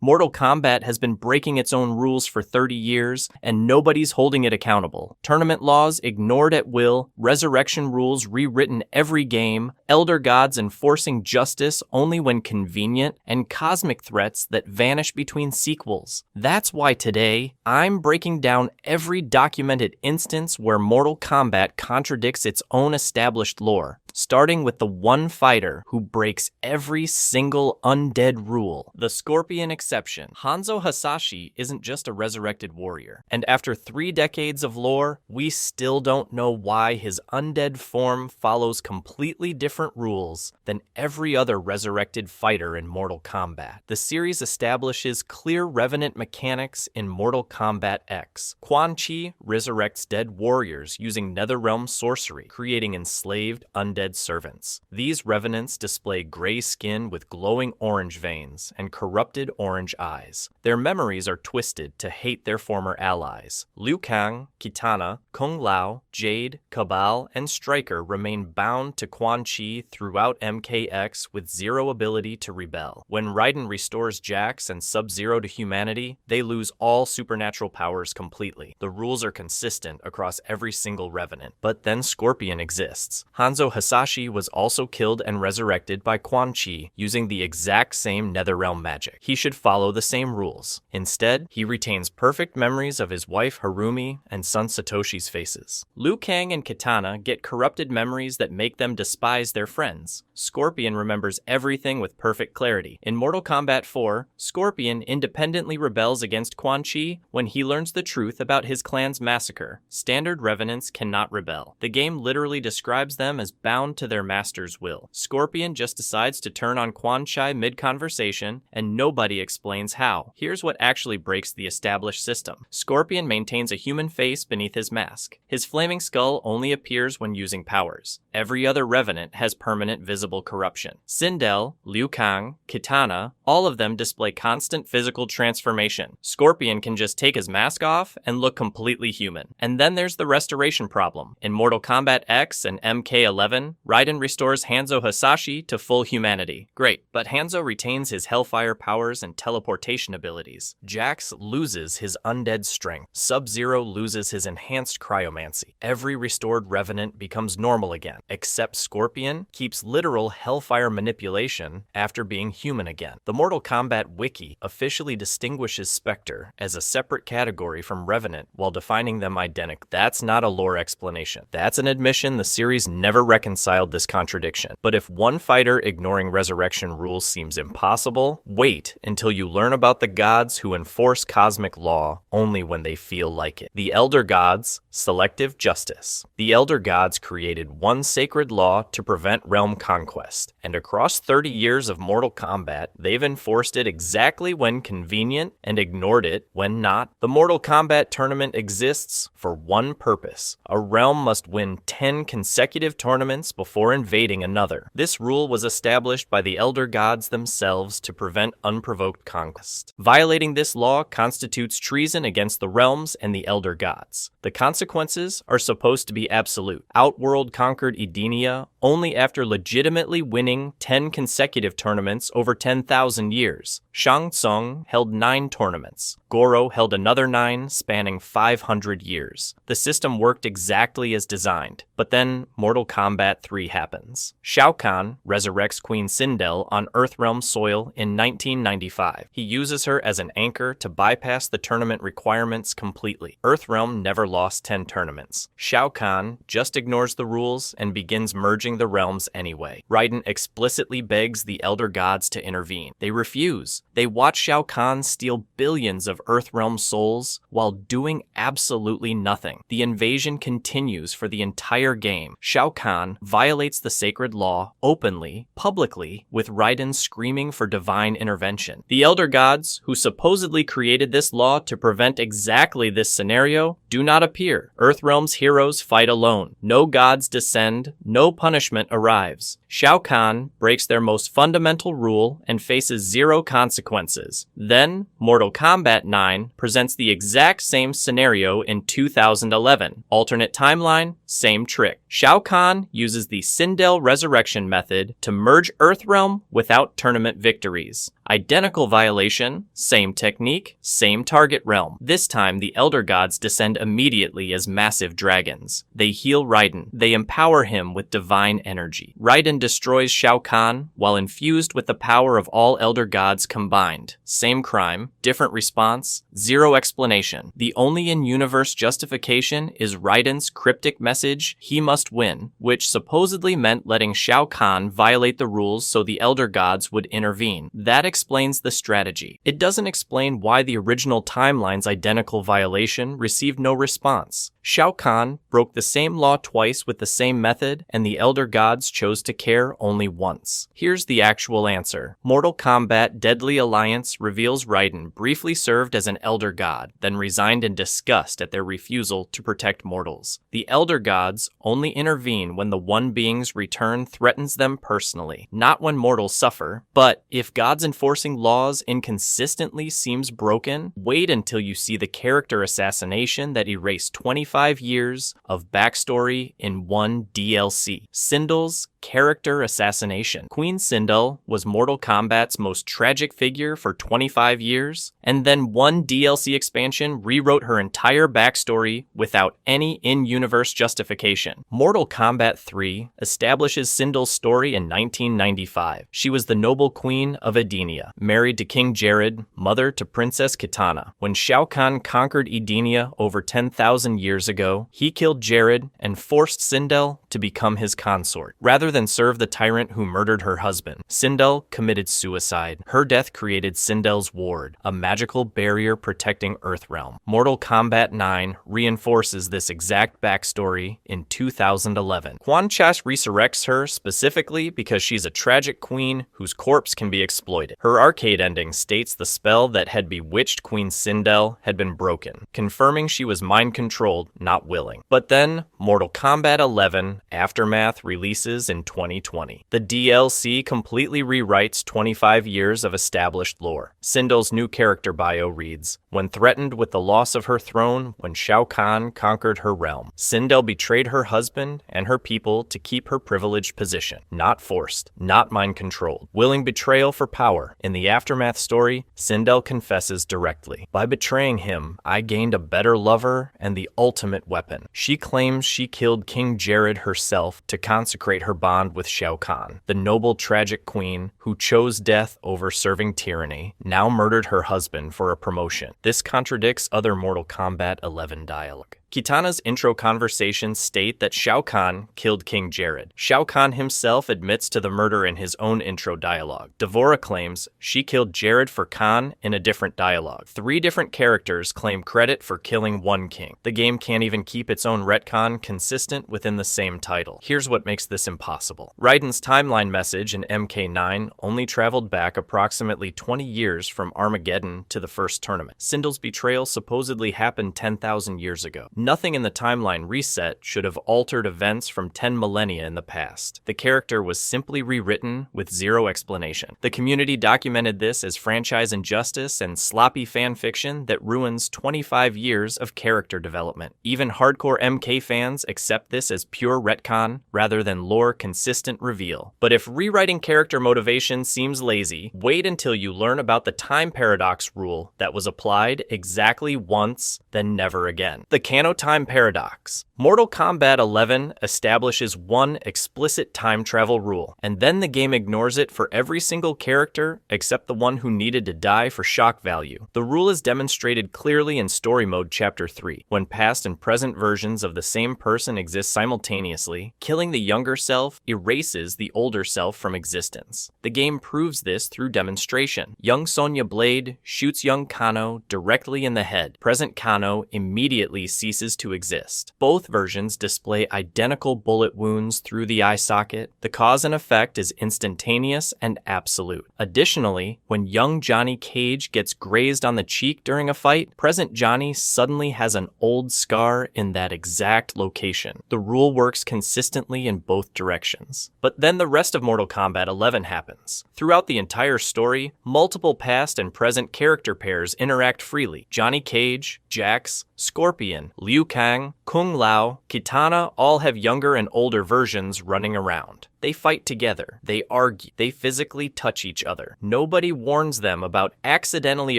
Mortal Kombat has been breaking its own rules for 30 years, and nobody's holding it accountable. Tournament laws ignored at will, resurrection rules rewritten every game, elder gods enforcing justice only when convenient, and cosmic threats that vanish between sequels. That's why today, I'm breaking down every documented instance where Mortal Kombat contradicts its own established lore, starting with the one fighter who breaks every single undead rule, the Scorpion exception. Hanzo Hasashi isn't just a resurrected warrior, and after 3 decades of lore, we still don't know why his undead form follows completely different rules than every other resurrected fighter in Mortal Kombat. The series establishes clear revenant mechanics in Mortal Kombat X. Quan Chi resurrects dead warriors using Netherrealm sorcery, creating enslaved undead servants. These revenants display gray skin with glowing orange veins and corrupted orange eyes. Their memories are twisted to hate their former allies. Liu Kang, Kitana, Kung Lao, Jade, Cabal, and Stryker remain bound to Quan Chi throughout MKX with zero ability to rebel. When Raiden restores Jax and Sub-Zero to humanity, they lose all supernatural powers completely. The rules are consistent across every single revenant. But then Scorpion exists. Hanzo Hasashi was also killed and resurrected by Quan Chi using the exact same Netherrealm magic. He should follow the same rules. Instead, he retains perfect memories of his wife Harumi and son Satoshi's faces. Liu Kang and Kitana get corrupted memories that make them despise their friends. Scorpion remembers everything with perfect clarity. In Mortal Kombat 4, Scorpion independently rebels against Quan Chi when he learns the truth about his clan's massacre. Standard revenants cannot rebel. The game literally describes them as bound to their master's will. Scorpion just decides to turn on Quan Chi mid-conversation, and nobody explains how. Here's what actually breaks the established system. Scorpion maintains a human face beneath his mask. His flaming skull only appears when using powers. Every other revenant has permanent visible corruption. Sindel, Liu Kang, Kitana, all of them display constant physical transformation. Scorpion can just take his mask off and look completely human. And then there's the restoration problem. In Mortal Kombat X and MK11, Raiden restores Hanzo Hasashi to full humanity. Great, but Hanzo retains his Hellfire powers and teleportation abilities. Jax loses his undead strength. Sub-Zero loses his enhanced cryomancy. Every restored revenant becomes normal again, except Scorpion keeps literal Hellfire manipulation after being human again. The Mortal Kombat Wiki officially distinguishes Spectre as a separate category from Revenant while defining them identical. That's not a lore explanation. That's an admission the series never reconciled this contradiction. But if one fighter ignoring resurrection rules seems impossible, wait until you learn about the gods who enforce cosmic law only when they feel like it. The Elder Gods, selective justice. The Elder Gods created one sacred law to prevent realm conquest, and across 30 years of Mortal Kombat, they've enforced it exactly when convenient and ignored it when not. The Mortal Kombat tournament exists for one purpose. A realm must win 10 consecutive tournaments before invading another. This rule was established by the Elder Gods themselves to prevent unprovoked conquest. Violating this law constitutes treason against the realms and the Elder Gods. The consequences are supposed to be absolute. Outworld conquered Edenia only after legitimately winning 10 consecutive tournaments over 10,000 years. Shang Tsung held 9 tournaments. Goro held another 9 spanning 500 years. The system worked exactly as designed, but then Mortal Kombat 3 happens. Shao Kahn resurrects Queen Sindel on Earthrealm soil in 1995. He uses her as an anchor to bypass the tournament requirements completely. Earthrealm never lost 10 tournaments. Shao Kahn just ignores the rules and begins merging the realms anyway. Raiden explicitly begs the Elder Gods to intervene. They refuse. They watch Shao Kahn steal billions of Earthrealm souls while doing absolutely nothing. The invasion continues for the entire game. Shao Kahn violates the sacred law openly, publicly, with Raiden screaming for divine intervention. The Elder Gods, who supposedly created this law to prevent exactly this scenario, do not appear. Earthrealm's heroes fight alone. No gods descend, no punishment arrives. Shao Kahn breaks their most fundamental rule and faces 0 consequences. Then, Mortal Kombat 9 presents the exact same scenario in 2011. Alternate timeline, same trick. Shao Kahn uses the Sindel resurrection method to merge Earthrealm without tournament victories. Identical violation, same technique, same target realm. This time, the Elder Gods descend immediately as massive dragons. They heal Raiden. They empower him with divine energy. Raiden destroys Shao Kahn while infused with the power of all Elder Gods combined. Same crime, different response, zero explanation. The only in-universe justification is Raiden's cryptic message, "He must win," which supposedly meant letting Shao Kahn violate the rules so the Elder Gods would intervene. That explains the strategy. It doesn't explain why the original timeline's identical violation received no response. Shao Kahn broke the same law twice with the same method, and the Elder Gods chose to care only once. Here's the actual answer. Mortal Kombat Deadly Alliance reveals Raiden briefly served as an Elder God, then resigned in disgust at their refusal to protect mortals. The Elder Gods only intervene when the One Being's return threatens them personally, not when mortals suffer. But if gods enforcing laws inconsistently seems broken, wait until you see the character assassination that erased 25 years of backstory in one DLC. Sindel's character assassination. Queen Sindel was Mortal Kombat's most tragic figure for 25 years, and then one DLC expansion rewrote her entire backstory without any in-universe justification. Mortal Kombat 3 establishes Sindel's story in 1995. She was the noble queen of Edenia, married to King Jared, mother to Princess Kitana. When Shao Kahn conquered Edenia over 10,000 years ago, he killed Jared and forced Sindel to become his consort. Rather than serve the tyrant who murdered her husband, Sindel committed suicide. Her death created Sindel's ward, a magical barrier protecting Earthrealm. Mortal Kombat 9 reinforces this exact backstory in 2011. Quan Chi resurrects her specifically because she's a tragic queen whose corpse can be exploited. Her arcade ending states the spell that had bewitched Queen Sindel had been broken, confirming she was mind-controlled, not willing. But then, Mortal Kombat 11 Aftermath releases in 2020. The DLC completely rewrites 25 years of established lore. Sindel's new character bio reads, "When threatened with the loss of her throne when Shao Kahn conquered her realm, Sindel betrayed her husband and her people to keep her privileged position. Not forced, not mind-controlled. Willing betrayal for power. In the Aftermath story, Sindel confesses directly. By betraying him, I gained a better lover and the ultimate weapon. She claims she killed King Jared herself to consecrate her bond with Shao Kahn, the noble tragic queen who chose death over serving tyranny, now murdered her husband for a promotion. This contradicts other Mortal Kombat 11 dialogue. Kitana's intro conversations state that Shao Kahn killed King Jared. Shao Kahn himself admits to the murder in his own intro dialogue. Devora claims she killed Jared for Kahn in a different dialogue. 3 different characters claim credit for killing one king. The game can't even keep its own retcon consistent within the same title. Here's what makes this impossible. Raiden's timeline message in MK9 only traveled back approximately 20 years from Armageddon to the first tournament. Sindel's betrayal supposedly happened 10,000 years ago. Nothing in the timeline reset should have altered events from 10 millennia in the past. The character was simply rewritten with zero explanation. The community documented this as franchise injustice and sloppy fanfiction that ruins 25 years of character development. Even hardcore MK fans accept this as pure retcon rather than lore-consistent reveal. But if rewriting character motivation seems lazy, wait until you learn about the time paradox rule that was applied exactly once, then never again. The Time paradox. Mortal Kombat 11 establishes one explicit time travel rule, and then the game ignores it for every single character except the one who needed to die for shock value. The rule is demonstrated clearly in Story Mode Chapter 3. When past and present versions of the same person exist simultaneously, killing the younger self erases the older self from existence. The game proves this through demonstration. Young Sonya Blade shoots young Kano directly in the head. Present Kano immediately ceases to exist. Both versions display identical bullet wounds through the eye socket. The cause and effect is instantaneous and absolute. Additionally, when young Johnny Cage gets grazed on the cheek during a fight, present Johnny suddenly has an old scar in that exact location. The rule works consistently in both directions. But then the rest of Mortal Kombat 11 happens. Throughout the entire story, multiple past and present character pairs interact freely. Johnny Cage, Jax, Scorpion, Liu Kang, Kung Lao, Kitana all have younger and older versions running around. They fight together, they argue, they physically touch each other. Nobody warns them about accidentally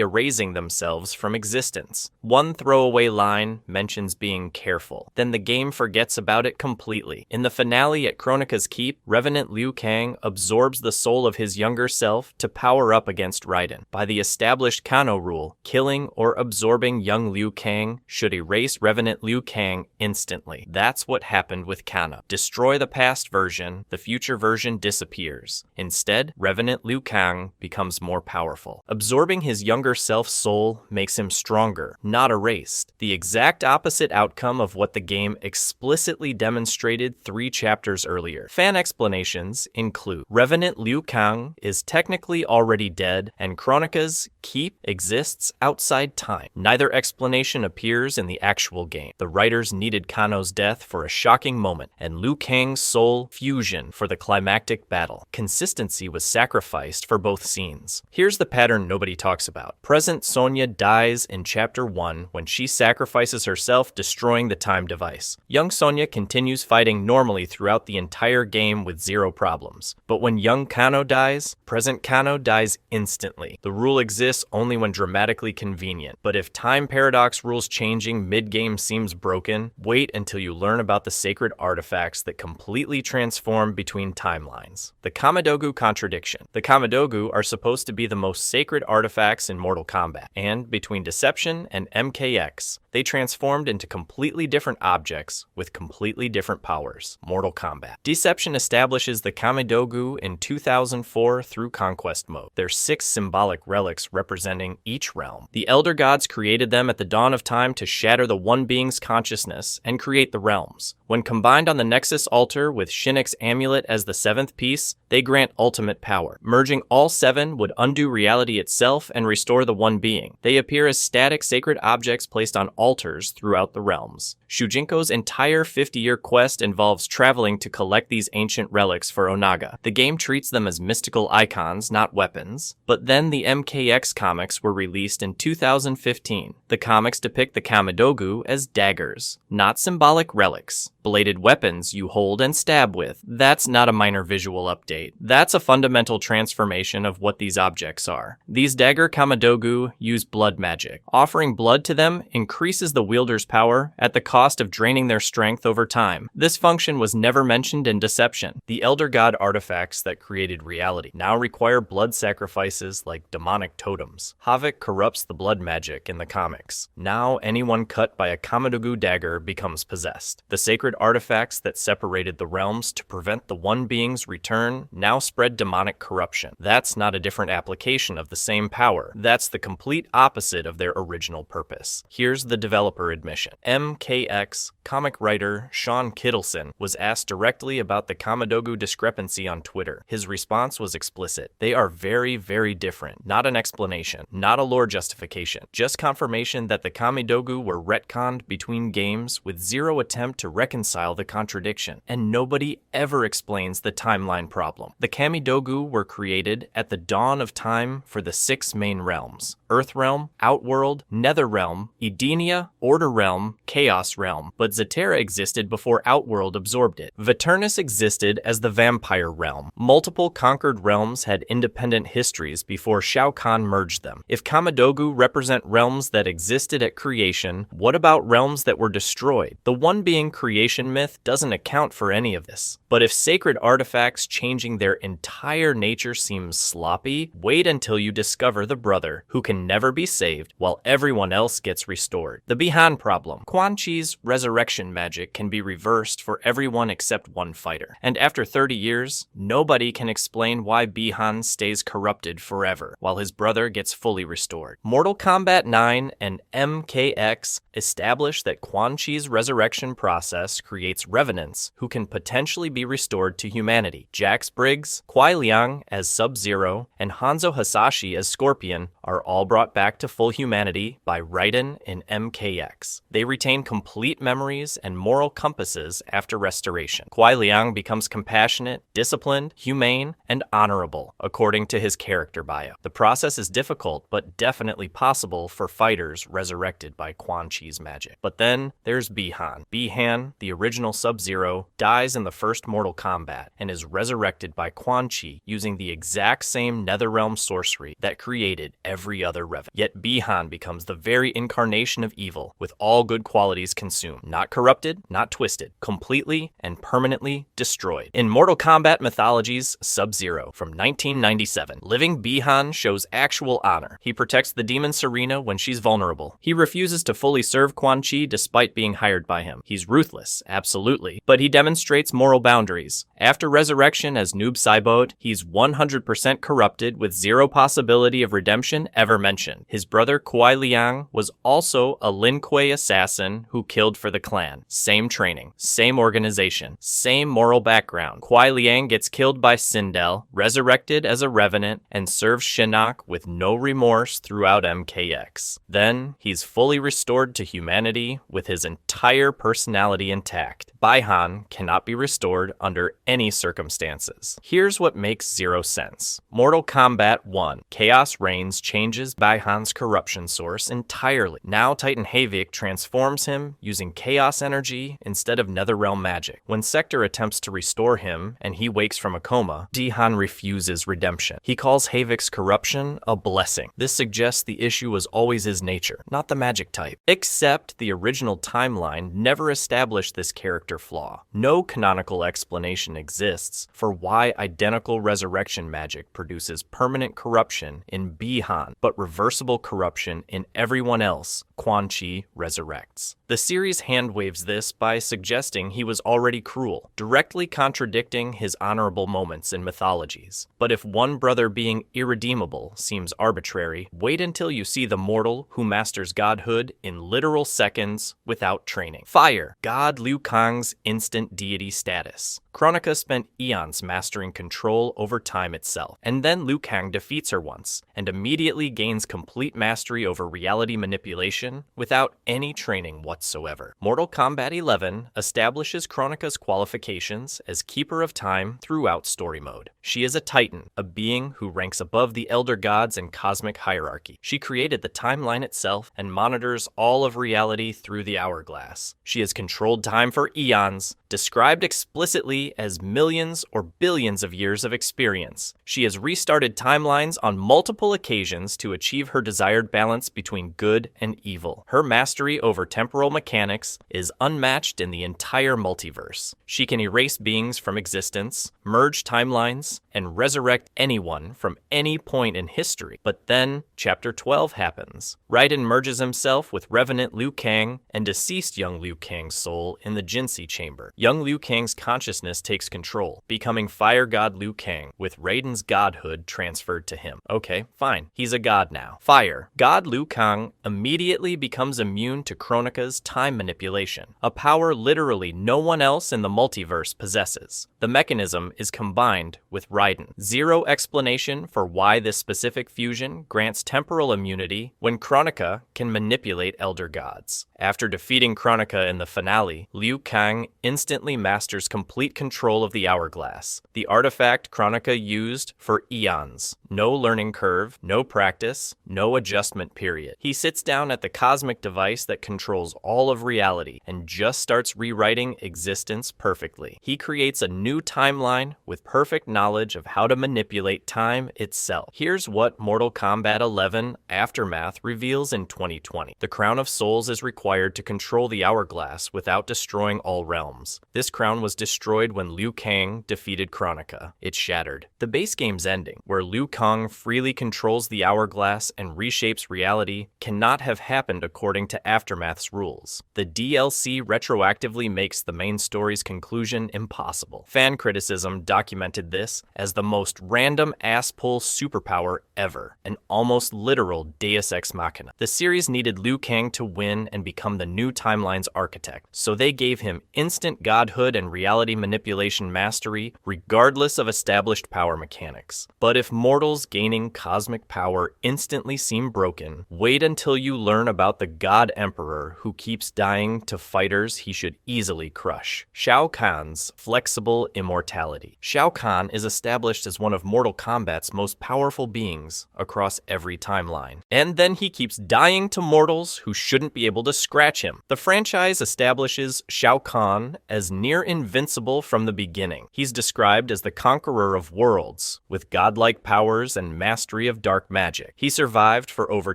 erasing themselves from existence. One throwaway line mentions being careful, then the game forgets about it completely. In the finale at Kronika's Keep, Revenant Liu Kang absorbs the soul of his younger self to power up against Raiden. By the established Kano rule, killing or absorbing young Liu Kang should erase Revenant Liu Kang instantly. That's what happened with Kano. Destroy the past version, the future version disappears. Instead, Revenant Liu Kang becomes more powerful. Absorbing his younger self's soul makes him stronger, not erased. The exact opposite outcome of what the game explicitly demonstrated 3 chapters earlier. Fan explanations include Revenant Liu Kang is technically already dead, and Kronika's Keep exists outside time. Neither explanation appears in the actual game. The writers needed Kano's death for a shocking moment, and Liu Kang's soul fusion for the climactic battle. Consistency was sacrificed for both scenes. Here's the pattern nobody talks about. Present Sonya dies in Chapter 1 when she sacrifices herself, destroying the time device. Young Sonya continues fighting normally throughout the entire game with 0 problems. But when young Kano dies, present Kano dies instantly. The rule exists only when dramatically convenient. But if time paradox rules changing mid-game seems broken, wait until you learn about the sacred artifacts that completely transform between timelines. The Kamidogu contradiction. The Kamidogu are supposed to be the most sacred artifacts in Mortal Kombat, and between Deception and MKX, they transformed into completely different objects with completely different powers. Mortal Kombat. Deception establishes the Kamidogu in 2004 through Conquest mode. There's 6 symbolic relics representing each realm. The Elder Gods created them at the dawn of time to shatter the One Being's consciousness and create the realms. When combined on the Nexus altar with Shinnok's amulet as the 7th piece, they grant ultimate power. Merging all 7 would undo reality itself and restore the One Being. They appear as static sacred objects placed on altars throughout the realms. Shujinko's entire 50-year quest involves traveling to collect these ancient relics for Onaga. The game treats them as mystical icons, not weapons. But then the MKX comics were released in 2015. The comics depict the Kamidogu as daggers, not symbolic relics. Bladed weapons you hold and stab with. That's not a minor visual update. That's a fundamental transformation of what these objects are. These dagger Kamidogu use blood magic. Offering blood to them increases the wielder's power at the cost of draining their strength over time. This function was never mentioned in Deception. The Elder God artifacts that created reality now require blood sacrifices like demonic totems. Havoc corrupts the blood magic in the comics. Now anyone cut by a Kamidogu dagger becomes possessed. The sacred artifacts that separated the realms to prevent the One Being's return now spread demonic corruption. That's not a different application of the same power. That's the complete opposite of their original purpose. Here's the developer admission. MKX comic writer Sean Kittleson was asked directly about the Kamidogu discrepancy on Twitter. His response was explicit. They are very, very different. Not an explanation, not a lore justification, just confirmation that the Kamidogu were retconned between games with 0 attempt to reconcile the contradiction. And nobody ever explains the timeline problem. The Kamidogu were created at the dawn of time for the 6 main realms: Earthrealm, Outworld, Netherrealm, Edenia, Order Realm, Chaos Realm, but Zatera existed before Outworld absorbed it. Viternus existed as the Vampire Realm. Multiple conquered realms had independent histories before Shao Kahn merged them. If Kamidogu represent realms that existed at creation, what about realms that were destroyed? The One Being creation myth doesn't account for any of this. But if sacred artifacts changing their entire nature seems sloppy, wait until you discover the brother who can never be saved while everyone else gets restored. The Bihan problem. Quan Chi's resurrection magic can be reversed for everyone except one fighter. And after 30 years, nobody can explain why Bihan stays corrupted forever while his brother gets fully restored. Mortal Kombat 9 and MKX establish that Quan Chi's resurrection process creates revenants who can potentially be restored to humanity. Jax Briggs, Kuai Liang as Sub-Zero, and Hanzo Hasashi as Scorpion are all brought back to full humanity by Raiden in MKX. MKX. They retain complete memories and moral compasses after restoration. Kuai Liang becomes compassionate, disciplined, humane, and honorable, according to his character bio. The process is difficult, but definitely possible for fighters resurrected by Quan Chi's magic. But then there's Bi-Han. Bi-Han, the original Sub-Zero, dies in the first Mortal Kombat and is resurrected by Quan Chi using the exact same Netherrealm sorcery that created every other Revenant. Yet Bi-Han becomes the very incarnation of evil, with all good qualities consumed. Not corrupted, not twisted, completely and permanently destroyed. In Mortal Kombat Mythology's Sub-Zero from 1997, living Bi-Han shows actual honor. He protects the demon Serena when she's vulnerable. He refuses to fully serve Quan Chi despite being hired by him. He's ruthless, absolutely, but he demonstrates moral boundaries. After resurrection as Noob Saibot, he's 100% corrupted with zero possibility of redemption ever mentioned. His brother Kuai Liang was also a Lin Kuei assassin who killed for the clan. Same training, same organization, same moral background. Kuai Liang gets killed by Sindel, resurrected as a Revenant, and serves Shinnok with no remorse throughout MKX. Then, he's fully restored to humanity with his entire personality intact. Bi-Han cannot be restored under any circumstances. Here's what makes zero sense. Mortal Kombat 1. Chaos Reigns changes Bi-Han's corruption source entirely. Now Titan Havik transforms him using chaos energy instead of Netherrealm magic. When Sector attempts to restore him and he wakes from a coma, Di-Han refuses redemption. He calls Havik's corruption a blessing. This suggests the issue was always his nature, not the magic type. Except the original timeline never established this character flaw. No canonical explanation exists for why identical resurrection magic produces permanent corruption in Bi-Han, but reversible corruption in everyone else Quan Chi resurrects. The series handwaves this by suggesting he was already cruel, directly contradicting his honorable moments in mythologies. But if one brother being irredeemable seems arbitrary, wait until you see the mortal who masters godhood in literal seconds without training. Fire, God Liu Kang's instant deity status. Kronika spent eons mastering control over time itself, and then Liu Kang defeats her once, and immediately gains complete mastery over reality manipulation without any training whatsoever. Mortal Kombat 11 establishes Kronika's qualifications as Keeper of Time throughout story mode. She is a Titan, a being who ranks above the Elder Gods and cosmic hierarchy. She created the timeline itself and monitors all of reality through the hourglass. She has controlled time for eons, described explicitly as millions or billions of years of experience. She has restarted timelines on multiple occasions to achieve her desired balance between good and evil. Her mastery over temporal mechanics is unmatched in the entire multiverse. She can erase beings from existence, merge timelines, and resurrect anyone from any point in history. But then, Chapter 12 happens. Raiden merges himself with Revenant Liu Kang and deceased young Liu Kang's soul in the Jinsei Chamber. Young Liu Kang's consciousness takes control, becoming Fire God Liu Kang, with Raiden's godhood transferred to him. Okay, fine. He's a god now. Fire. God Liu Kang immediately becomes immune to Kronika's time manipulation, a power literally no one else in the multiverse possesses. The mechanism is combined with Raiden. Zero explanation for why this specific fusion grants temporal immunity when Kronika can manipulate Elder Gods. After defeating Kronika in the finale, Liu Kang instantly masters complete control of the hourglass, the artifact Kronika used for eons. No learning curve, no practice, no adjustment period. He sits down at the cosmic device that controls all of reality and just starts rewriting existence perfectly. He creates a new timeline with perfect knowledge of how to manipulate time itself. Here's what Mortal Kombat 11 Aftermath reveals in 2020. The Crown of Souls is required to control the hourglass without destroying all realms. This crown was destroyed when Liu Kang defeated Kronika. It shattered. The base game's ending, where Liu Kang freely controls the hourglass and reshapes reality, cannot have happened according to Aftermath's rules. The DLC retroactively makes the main story's conclusion impossible. Fan criticism documented this as the most random ass-pull superpower ever, an almost literal deus ex machina. The series needed Liu Kang to win and become the new timeline's architect, so they gave him instant godhood and reality manipulation mastery, regardless of established power mechanics. But if mortals gaining cosmic power instantly seem broken, wait until you learn about the God Emperor who keeps dying to fighters he should easily crush. Shao Kahn's flexible immortality. Shao Kahn is established as one of Mortal Kombat's most powerful beings across every timeline. And then he keeps dying to mortals who shouldn't be able to scratch him. The franchise establishes Shao Kahn as near invincible from the beginning. He's described as the conqueror of worlds, with godlike powers and mastery of dark magic. He survived for over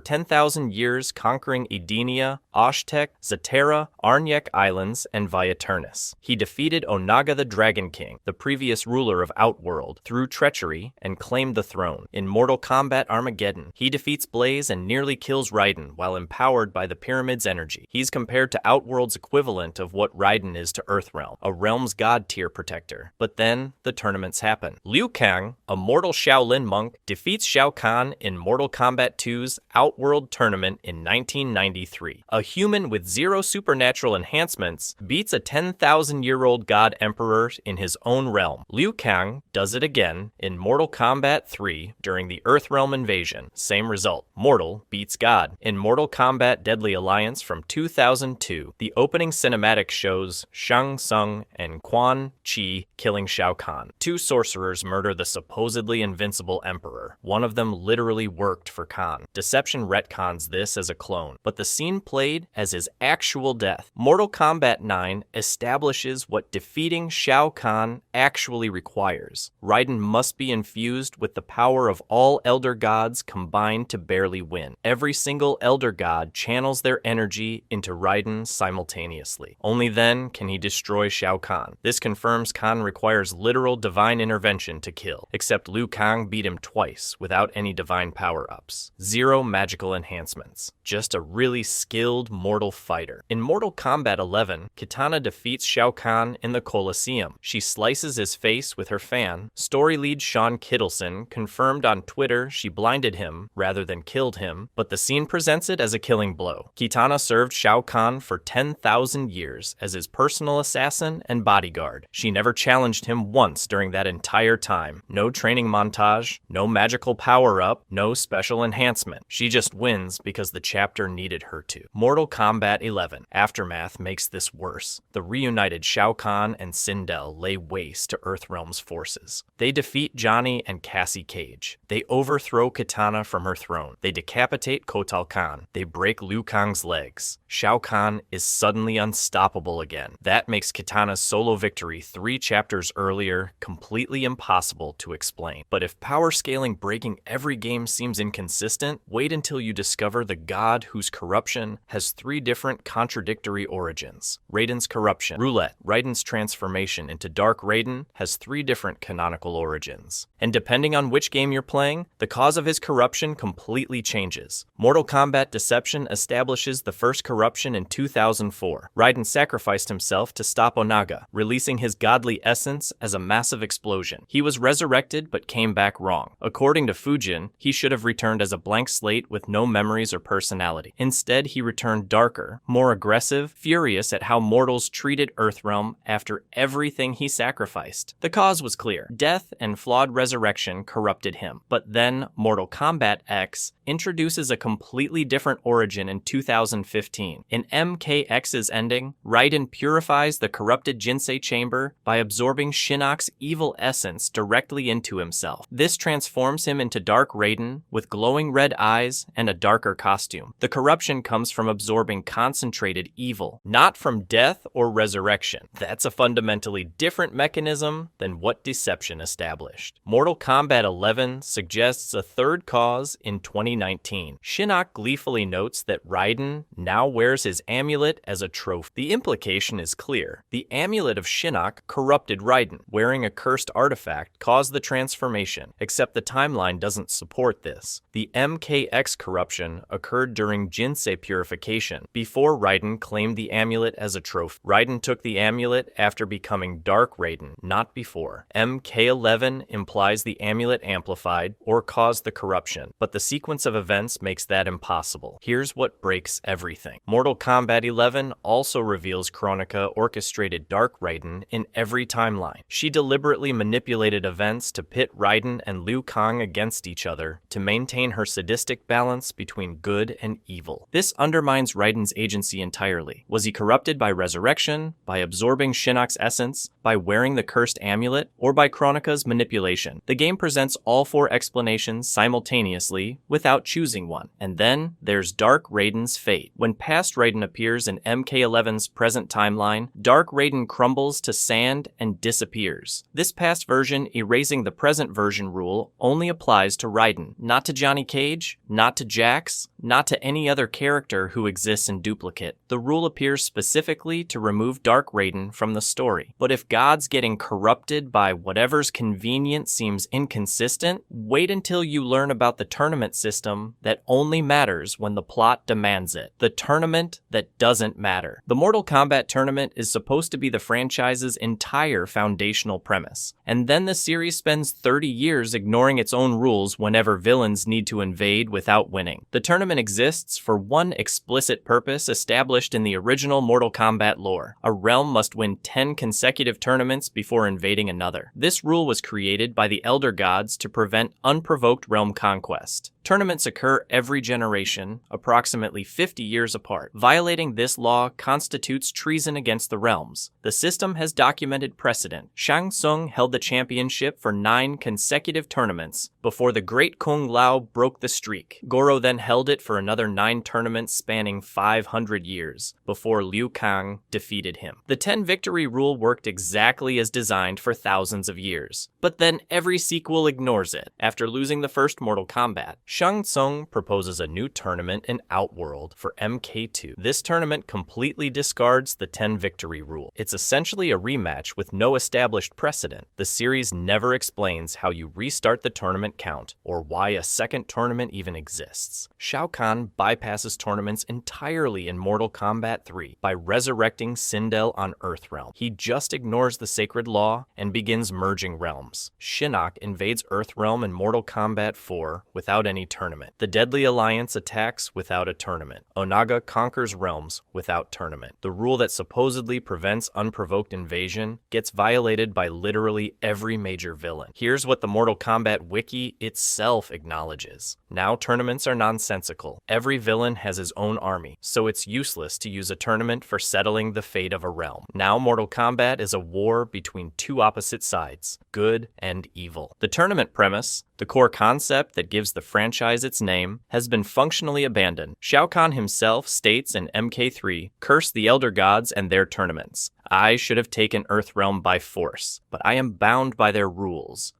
10,000 years, conquering Edenia, Oshtek, Zatera, Arnyek Islands, and Viaturnus. He defeated Onaga the Dragon King, the previous ruler of Outworld, through treachery and claimed the throne. In Mortal Kombat Armageddon, he defeats Blaze and nearly kills Raiden while empowered by the Pyramid's energy. He's compared to Outworld's equivalent of what Raiden is to Earthrealm, a realm's god-tier protector. But then, the tournaments happen. Liu Kang, a mortal Shaolin monk, defeats Shao Kahn in Mortal Kombat 2's Outworld tournament in 1993. A human with zero supernatural enhancements beats a 10,000-year-old god emperor in his own realm. Liu Kang does it again in Mortal Kombat 3 during the Earthrealm invasion. Same result. Mortal beats God. In Mortal Kombat Deadly Alliance from 2002, the opening cinematic shows Shang Tsung and Quan Chi killing Shao Kahn. Two sorcerers murder the supposedly invincible emperor. One of them literally worked for Kahn. Deception retcons this as a clone, but the scene played as his actual death. Mortal Kombat 9 establishes what defeating Shao Kahn actually requires. Raiden must be infused with the power of all Elder Gods combined to barely win. Every single Elder God channels their energy into Raiden simultaneously. Only then can he destroy Shao Kahn. This confirms Kahn requires literal divine intervention to kill, except Liu Kang beat him twice without any divine power-ups. Zero magical enhancements. Just a really skilled mortal fighter. In Mortal Kombat 11, Kitana defeats Shao Kahn in the Colosseum. She slices his face with her fan. Story lead Sean Kittleson confirmed on Twitter she blinded him rather than killed him, but the scene presents it as a killing blow. Kitana served Shao Kahn for 10,000 years as his personal assassin and bodyguard. She never challenged him once during that entire time. No training montage, no magical power-up, no special enhancement. She just wins because the chapter needed her to. Mortal Kombat 11 Aftermath makes this worse. The reunited Shao Kahn and Sindel lay waste to Earthrealm's forces. They defeat Johnny and Cassie Cage. They overthrow Kitana from her throne. They decapitate Kotal Kahn. They break Liu Kang's legs. Shao Kahn is suddenly unstoppable again. That makes Kitana's solo victory 3 chapters earlier completely impossible to explain. But if power scaling breaking every game seems inconsistent, wait until you discover the god whose corruption has 3 different contradictory origins. Raiden's corruption. Roulette, Raiden's transformation into Dark Raiden, has 3 different canonical origins. And depending on which game you're playing, the cause of his corruption completely changes. Mortal Kombat Deception establishes the first corruption in 2004. Raiden sacrificed himself to stop Onaga, releasing his godly essence as a massive explosion. He was resurrected but came back wrong. According to Fujin, he should have returned as a blank slate with no memories or personality. Instead, he returned darker, more aggressive, furious at how mortals treated Earthrealm after everything he sacrificed. The cause was clear. Death and flawed resurrection corrupted him. But then Mortal Kombat X introduces a completely different origin in 2015. In MKX's ending, Raiden purifies the corrupted Jinsei chamber by absorbing Shinnok's evil essence directly into himself. This transforms him into Dark Raiden with glowing red eyes and a darker costume. The corruption comes from absorbing concentrated evil, not from death or resurrection. That's a fundamentally different mechanism than what Deception established. Mortal Kombat 11 suggests a third cause in 2019. Shinnok gleefully notes that Raiden now wears his amulet as a trophy. The implication is clear. The amulet of Shinnok corrupted Raiden. Wearing a cursed artifact caused the transformation, except the timeline doesn't support this. The MKX corruption occurred during Jinsei purification, before Raiden claimed the amulet as a trophy. Raiden took the amulet after becoming Dark Raiden, not before. MK11 MK11 implies the amulet amplified or caused the corruption, but the sequence of events makes that impossible. Here's what breaks everything. Mortal Kombat 11 also reveals Kronika orchestrated Dark Raiden in every timeline. She deliberately manipulated events to pit Raiden and Liu Kang against each other to maintain her sadistic balance between good and evil. This undermines Raiden's agency entirely. Was he corrupted by resurrection, by absorbing Shinnok's essence, by wearing the cursed amulet, or by Kronika's manipulation? The game presents all four explanations simultaneously without choosing one. And then there's Dark Raiden's fate. When past Raiden appears in MK11's present timeline, Dark Raiden crumbles to sand and disappears. This past version erasing the present version rule only applies to Raiden, not to Johnny Cage, not to Jax, not to any other character who exists in duplicate. The rule appears specifically to remove Dark Raiden from the story. But if God's getting corrupted by whatever's convenient seems inconsistent, wait until you learn about the tournament system that only matters when the plot demands it. The tournament that doesn't matter. The Mortal Kombat tournament is supposed to be the franchise's entire foundational premise. And then the series spends 30 years ignoring its own rules whenever villains need to invade without winning. The tournament exists for one explicit purpose established in the original Mortal Kombat lore. A realm must win 10 consecutive tournaments before invading another. This rule was created by the Elder Gods to prevent unprovoked realm conquest. Tournaments occur every generation, approximately 50 years apart. Violating this law constitutes treason against the realms. The system has documented precedent. Shang Tsung held the championship for 9 consecutive tournaments before the Great Kung Lao broke the streak. Goro then held it for another 9 tournaments spanning 500 years before Liu Kang defeated him. The 10 victory rule worked exactly as designed for thousands of years, but then every sequel ignores it. After losing the first Mortal Kombat, Shang Tsung proposes a new tournament in Outworld for MK2. This tournament completely discards the 10 victory rule. It's essentially a rematch with no established precedent. The series never explains how you restart the tournament count or why a second tournament even exists. Shao Kahn bypasses tournaments entirely in Mortal Kombat 3 by resurrecting Sindel on Earthrealm. He just ignores the sacred law and begins merging realms. Shinnok invades Earthrealm in Mortal Kombat 4 without any tournament. The Deadly Alliance attacks without a tournament. Onaga conquers realms without tournament. The rule that supposedly prevents unprovoked invasion gets violated by literally every major villain. Here's what the Mortal Kombat wiki itself acknowledges. Now tournaments are nonsensical. Every villain has his own army, so it's useless to use a tournament for settling the fate of a realm. Now Mortal Kombat is a war between two opposite sides, good and evil. The tournament premise, the core concept that gives the franchise its name, has been functionally abandoned. Shao Kahn himself states in MK3, "Curse the Elder Gods and their tournaments. I should have taken Earthrealm by force, but I am bound by their rules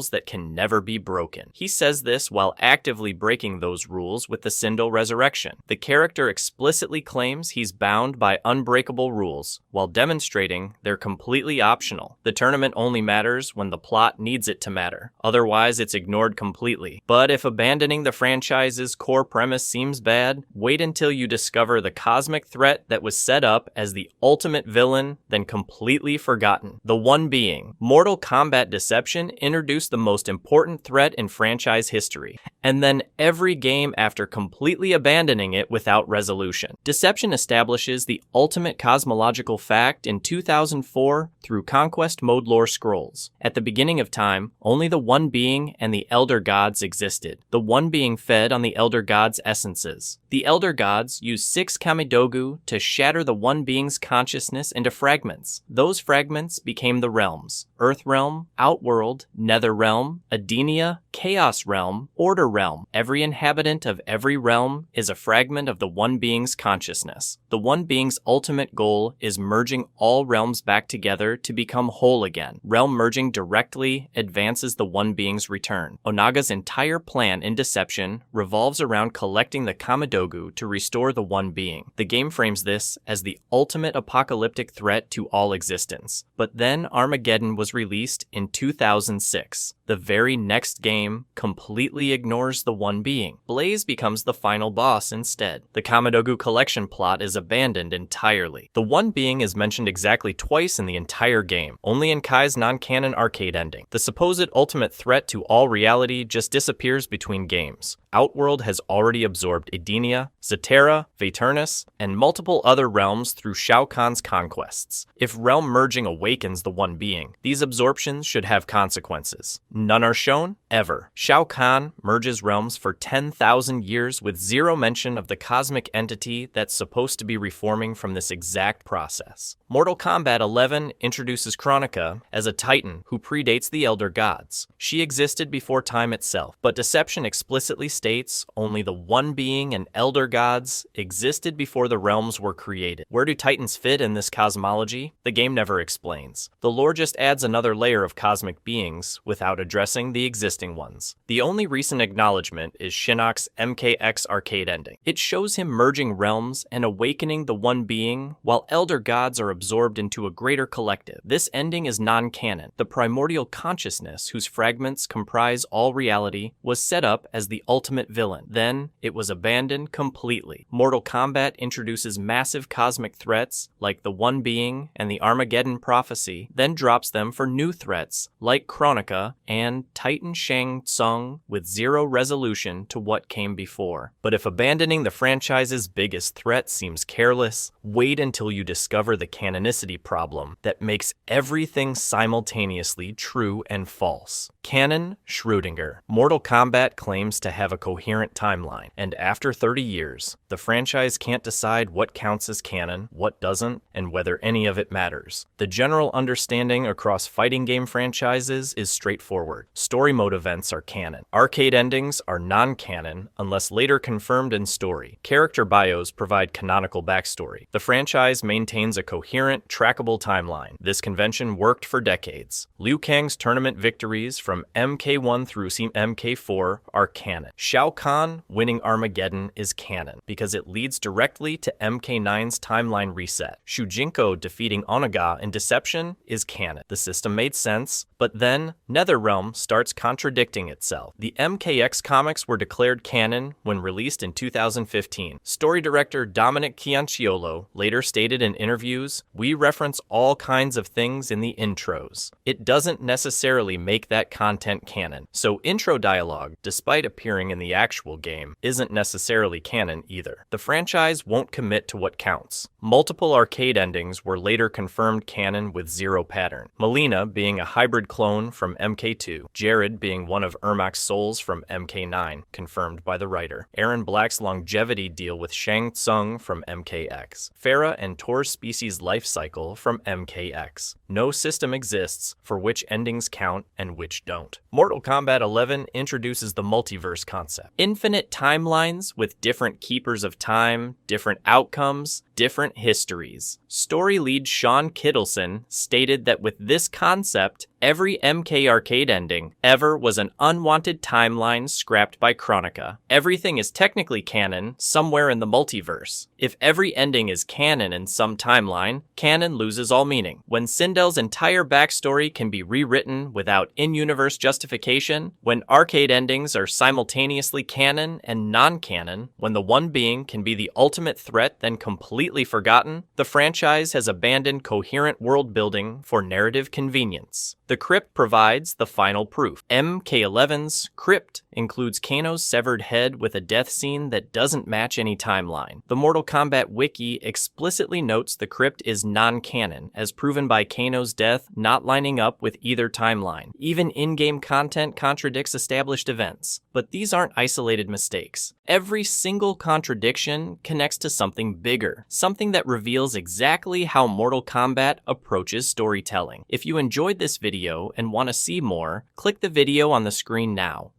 that can never be broken." He says this while actively breaking those rules with the Sindel resurrection. The character explicitly claims he's bound by unbreakable rules, while demonstrating they're completely optional. The tournament only matters when the plot needs it to matter. Otherwise, it's ignored completely. But if abandoning the franchise's core premise seems bad, wait until you discover the cosmic threat that was set up as the ultimate villain, then completely forgotten. The one being, Mortal Kombat Deception introduced the most important threat in franchise history, and then every game after completely abandoning it without resolution. Deception establishes the ultimate cosmological fact in 2004 through Conquest Mode lore scrolls. At the beginning of time, only the one being and the Elder Gods existed. The one being fed on the Elder Gods' essences. The Elder Gods used 6 Kamidogu to shatter the one being's consciousness into fragments. Those fragments became the realms: Earthrealm, Outworld, Netherrealm, Edenia, Chaos Realm, Order Realm. Every inhabitant of every realm is a fragment of the one being's consciousness. The one being's ultimate goal is merging all realms back together to become whole again. Realm merging directly advances the one being's return. Onaga's entire plan in Deception revolves around collecting the Kamidogu to restore the one being. The game frames this as the ultimate apocalyptic threat to all existence. But then Armageddon was was released in 2006. The very next game completely ignores the One Being. Blaze becomes the final boss instead. The Kamidogu collection plot is abandoned entirely. The One Being is mentioned exactly twice in the entire game, only in Kai's non-canon arcade ending. The supposed ultimate threat to all reality just disappears between games. Outworld has already absorbed Edenia, Zaterra, Vaeternus, and multiple other realms through Shao Kahn's conquests. If realm merging awakens the One Being, these absorptions should have consequences. None are shown, ever. Shao Kahn merges realms for 10,000 years with zero mention of the cosmic entity that's supposed to be reforming from this exact process. Mortal Kombat 11 introduces Kronika as a titan who predates the Elder Gods. She existed before time itself, but Deception explicitly states only the One Being and Elder Gods existed before the realms were created. Where do titans fit in this cosmology? The game never explains. The lore just adds another layer of cosmic beings without addressing the existing ones. The only recent acknowledgement is Shinnok's MKX arcade ending. It shows him merging realms and awakening the One Being while Elder Gods are absorbed into a greater collective. This ending is non-canon. The primordial consciousness, whose fragments comprise all reality, was set up as the ultimate villain. Then, it was abandoned completely. Mortal Kombat introduces massive cosmic threats like the One Being and the Armageddon Prophecy, then drops them for new threats like Kronika and Titan Shang Tsung with zero resolution to what came before. But if abandoning the franchise's biggest threat seems careless, wait until you discover the canonicity problem that makes everything simultaneously true and false. Canon Schrödinger. Mortal Kombat claims to have a coherent timeline, and after 30 years, the franchise can't decide what counts as canon, what doesn't, and whether any of it matters. The general understanding across fighting game franchises is straightforward. Story mode events are canon. Arcade endings are non-canon unless later confirmed in story. Character bios provide canonical backstory. The franchise maintains a coherent, trackable timeline. This convention worked for decades. Liu Kang's tournament victories from MK1 through MK4 are canon. Shao Kahn winning Armageddon is canon because it leads directly to MK9's timeline reset. Shujinko defeating Onaga in Deception is canon. The system made sense, but then NetherRealm starts contradicting itself. The MKX comics were declared canon when released in 2015. Story director Dominic Cianciolo later stated in interviews, "We reference all kinds of things in the intros. It doesn't necessarily make that content canon." So intro dialogue, despite appearing in the actual game, isn't necessarily canon either. The franchise won't commit to what counts. Multiple arcade endings were later confirmed canon with zero pattern. Melina being a hybrid clone from MK2, Jared being one of Ermac's souls from MK9, confirmed by the writer, Aaron Black's longevity deal with Shang Tsung from MKX, Farah and Tor's species life cycle from MKX. No system exists for which endings count and which don't. Mortal Kombat 11 introduces the multiverse concept. Infinite timelines with different keepers of time, different outcomes, different histories. Story lead Sean Kittleson stated that with this concept, every MK arcade ending ever was an unwanted timeline scrapped by Kronika. Everything is technically canon somewhere in the multiverse. If every ending is canon in some timeline, canon loses all meaning. When Sindel's entire backstory can be rewritten without in-universe justification, when arcade endings are simultaneously canon and non-canon, when the One Being can be the ultimate threat then completely forgotten, the franchise has abandoned coherent world building for narrative convenience. The crypt provides the final proof. MK11's crypt includes Kano's severed head with a death scene that doesn't match any timeline. The Mortal Kombat wiki explicitly notes the crypt is non-canon, as proven by Kano's death not lining up with either timeline. Even in-game content contradicts established events. But these aren't isolated mistakes. Every single contradiction connects to something bigger, something that reveals exactly how Mortal Kombat approaches storytelling. If you enjoyed this video and want to see more, click the video on the screen now.